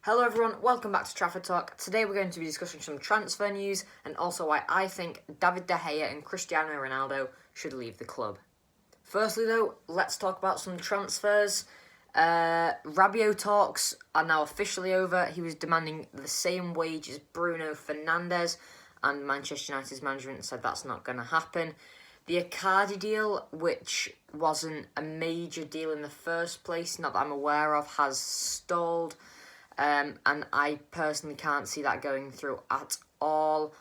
Hello everyone, welcome back to Trafford Talk. Today we're going to be discussing some transfer news and also why I think David De Gea and Cristiano Ronaldo should leave the club. Firstly though, let's talk about some transfers. Rabiot talks are now officially over. He was demanding the same wage as Bruno Fernandes and Manchester United's management said that's not going to happen. The Icardi deal, which wasn't a major deal in the first place, not that I'm aware of, has stalled. And I personally can't see that going through at all.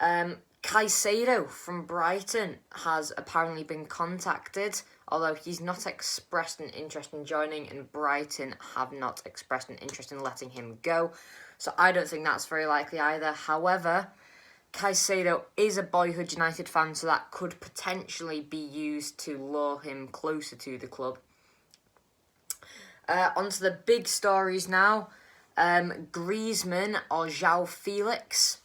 Caicedo from Brighton has apparently been contacted, although he's not expressed an interest in joining, and Brighton have not expressed an interest in letting him go. So I don't think that's very likely either. However, Caicedo is a boyhood United fan, so that could potentially be used to lure him closer to the club. Onto the big stories now. Griezemann or João Felix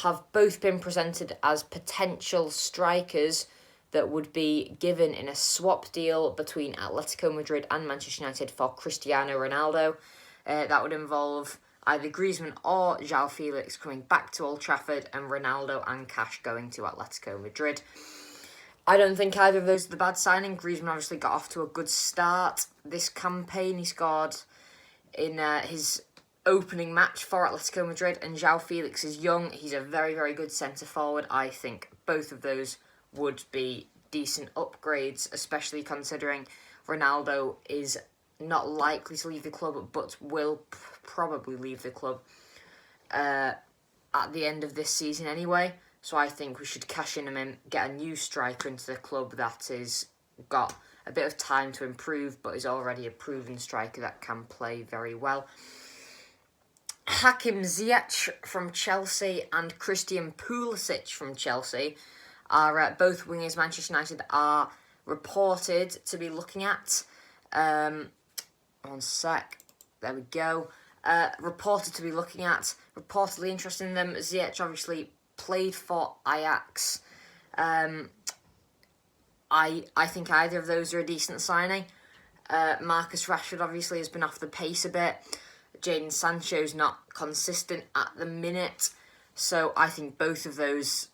have both been presented as potential strikers that would be given in a swap deal between Atletico Madrid and Manchester United for Cristiano Ronaldo. That would involve either Griezemann or João Felix coming back to Old Trafford and Ronaldo and cash going to Atletico Madrid. I don't think either of those are the bad signing. Griezemann obviously got off to a good start this campaign. He scored in his opening match for Atletico Madrid, and João Felix is young. He's a very, very good centre-forward. I think both of those would be decent upgrades, especially considering Ronaldo is not likely to leave the club, but will probably leave the club at the end of this season anyway. So I think we should cash in and get a new striker into the club that has got a bit of time to improve, but is already a proven striker that can play very well. Hakim Ziyech from Chelsea and Christian Pulisic from Chelsea are both wingers Manchester United are reported to be looking at. One sec. There we go. Reported to be looking at. Reportedly interested in them. Ziyech obviously played for Ajax. I think either of those are a decent signing. Marcus Rashford obviously has been off the pace a bit. Jadon Sancho's not consistent at the minute. So I think both of those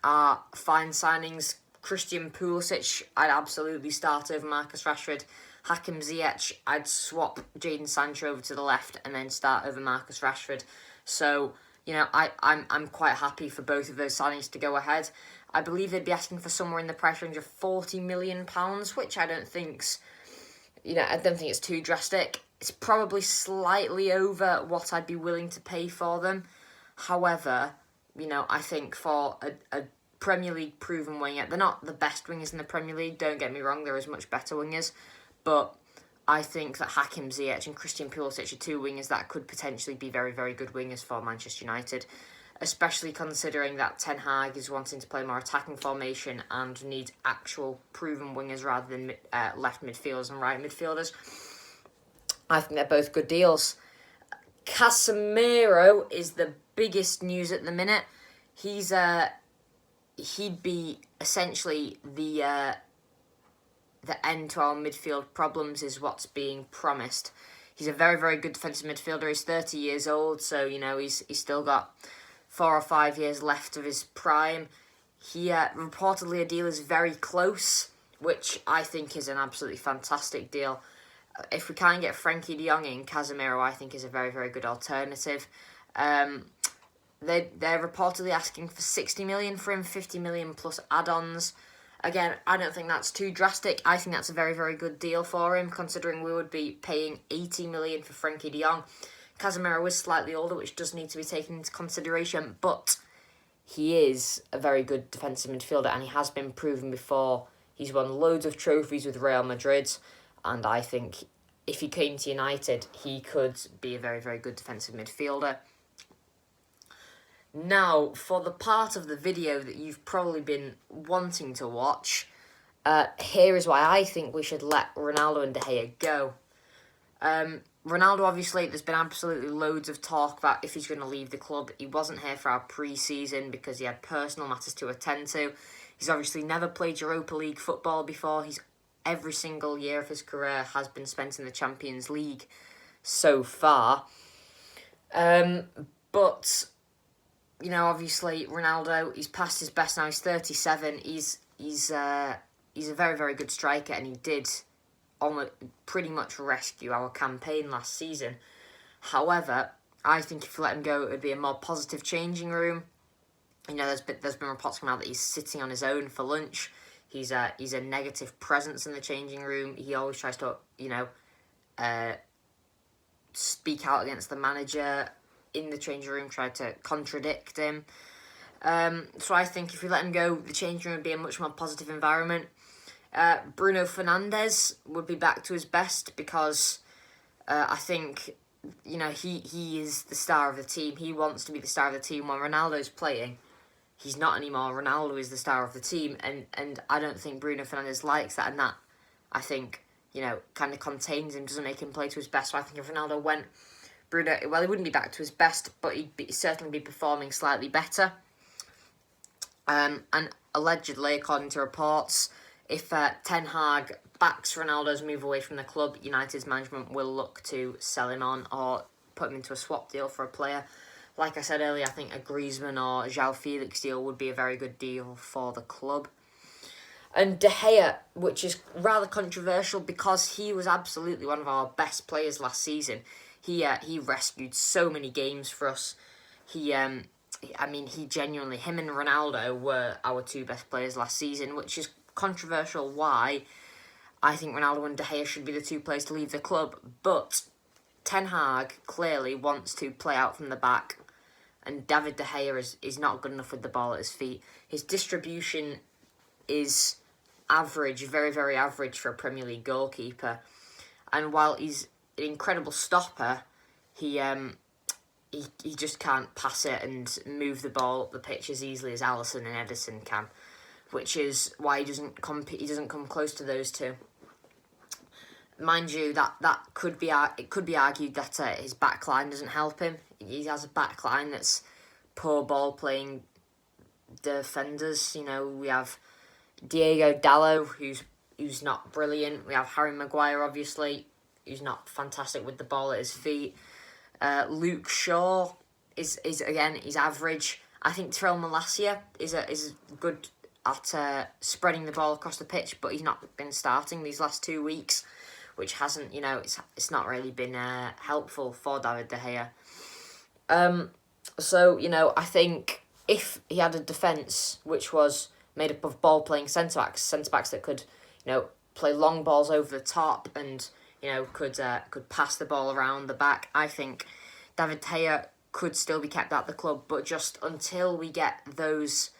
are fine signings. Christian Pulisic, I'd absolutely start over Marcus Rashford. Hakim Ziyech, I'd swap Jadon Sancho over to the left and then start over Marcus Rashford. So, I'm quite happy for both of those signings to go ahead. I believe they'd be asking for somewhere in the price range of £40 million, which I don't think it's too drastic. It's probably slightly over what I'd be willing to pay for them. However, I think for a Premier League proven winger, they're not the best wingers in the Premier League, don't get me wrong, there is much better wingers, but I think that Hakim Ziyech and Christian Pulisic are two wingers that could potentially be very, very good wingers for Manchester United, especially considering that Ten Hag is wanting to play more attacking formation and needs actual proven wingers rather than left midfielders and right midfielders. I think they're both good deals. Casemiro is the biggest news at the minute. He'd be essentially the end to our midfield problems is what's being promised. He's a very, very good defensive midfielder. He's 30 years old, so he's still got 4 or 5 years left of his prime. He reportedly a deal is very close, which I think is an absolutely fantastic deal. If we can't get Frankie de Jong in, Casemiro I think is a very, very good alternative. They're reportedly asking for 60 million for him, 50 million plus add-ons. Again, I don't think that's too drastic. I think that's a very, very good deal for him, considering we would be paying 80 million for Frankie de Jong. Casemiro is slightly older, which does need to be taken into consideration, but he is a very good defensive midfielder, and he has been proven before. He's won loads of trophies with Real Madrid, and I think if he came to United, he could be a very, very good defensive midfielder. Now, for the part of the video that you've probably been wanting to watch, here is why I think we should let Ronaldo and De Gea go. Ronaldo, obviously, there's been absolutely loads of talk about if he's going to leave the club. He wasn't here for our pre-season because he had personal matters to attend to. He's obviously never played Europa League football before. Every single year of his career has been spent in the Champions League so far. But you know, obviously Ronaldo, he's past his best now. He's 37. He's a very, very good striker, and he did almost pretty much rescue our campaign last season. However, I think if we let him go, it would be a more positive changing room. You know, there's been reports coming out that he's sitting on his own for lunch. He's a negative presence in the changing room. He always tries to, you know, speak out against the manager in the changing room, try to contradict him. So I think if we let him go, the changing room would be a much more positive environment. Bruno Fernandes would be back to his best because I think, you know, he is the star of the team. He wants to be the star of the team. When Ronaldo's playing, he's not anymore. Ronaldo is the star of the team, and I don't think Bruno Fernandes likes that, and that, I think, you know, kind of contains him, doesn't make him play to his best. So I think if Ronaldo went, Bruno, well, he wouldn't be back to his best, but he'd certainly be performing slightly better. And allegedly, according to reports, if Ten Hag backs Ronaldo's move away from the club, United's management will look to sell him on or put him into a swap deal for a player. Like I said earlier, I think a Griezemann or João Felix deal would be a very good deal for the club. And De Gea, which is rather controversial because he was absolutely one of our best players last season. He rescued so many games for us. He genuinely, him and Ronaldo were our two best players last season, which is controversial why I think Ronaldo and De Gea should be the two players to leave the club. But Ten Hag clearly wants to play out from the back, and David De Gea is not good enough with the ball at his feet. His distribution is average, very, very average for a Premier League goalkeeper. And while he's an incredible stopper, he just can't pass it and move the ball up the pitch as easily as Alisson and Edison can, which is why he doesn't come close to those two. Mind you, that could be argued that his back line doesn't help him. He has a back line that's poor ball playing defenders. You know, we have Diego Dallo, who's not brilliant. We have Harry Maguire, obviously, who's not fantastic with the ball at his feet. Luke Shaw is again, he's average. I think Terrell Malacia is good at spreading the ball across the pitch, but he's not been starting these last 2 weeks, which hasn't, you know, it's not really been helpful for David De Gea. So, you know, I think if he had a defence which was made up of ball-playing centre-backs that could, you know, play long balls over the top and, you know, could pass the ball around the back, I think David De Gea could still be kept at the club, but just until we get those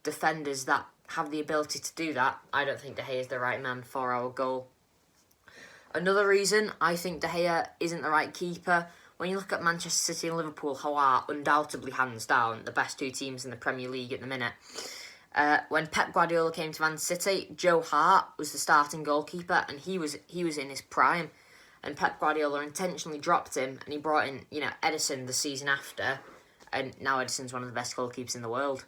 defenders that have the ability to do that, I don't think De Gea is the right man for our goal. Another reason I think De Gea isn't the right keeper, when you look at Manchester City and Liverpool, who are undoubtedly hands down the best two teams in the Premier League at the minute, when Pep Guardiola came to Man City, Joe Hart was the starting goalkeeper, and he was in his prime, and Pep Guardiola intentionally dropped him, and he brought in, you know, Edison the season after, and now Edison's one of the best goalkeepers in the world.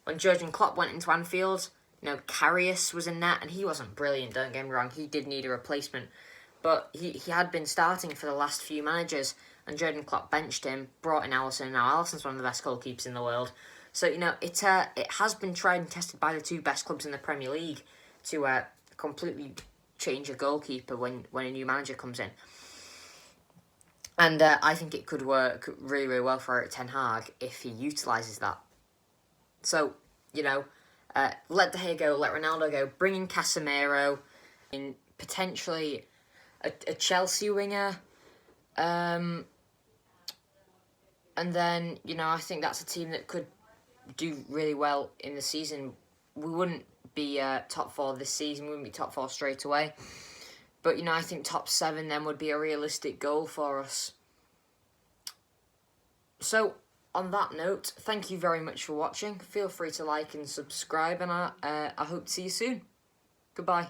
When Jurgen Klopp went into Anfield, you know, Karius was in net, and he wasn't brilliant, don't get me wrong, he did need a replacement, but he had been starting for the last few managers, and Jurgen Klopp benched him, brought in Alisson, and now Alisson's one of the best goalkeepers in the world. So, you know, it has been tried and tested by the two best clubs in the Premier League to completely change a goalkeeper when a new manager comes in. And I think it could work really, really well for Erik Ten Hag if he utilises that. So, you know, let De Gea go, let Ronaldo go, bring in Casemiro, in potentially a Chelsea winger, and then, you know, I think that's a team that could do really well in the season. We wouldn't be top 4 this season, we wouldn't be top 4 straight away, but, you know, I think top 7 then would be a realistic goal for us. So, on that note, thank you very much for watching. Feel free to like and subscribe, and I hope to see you soon. Goodbye.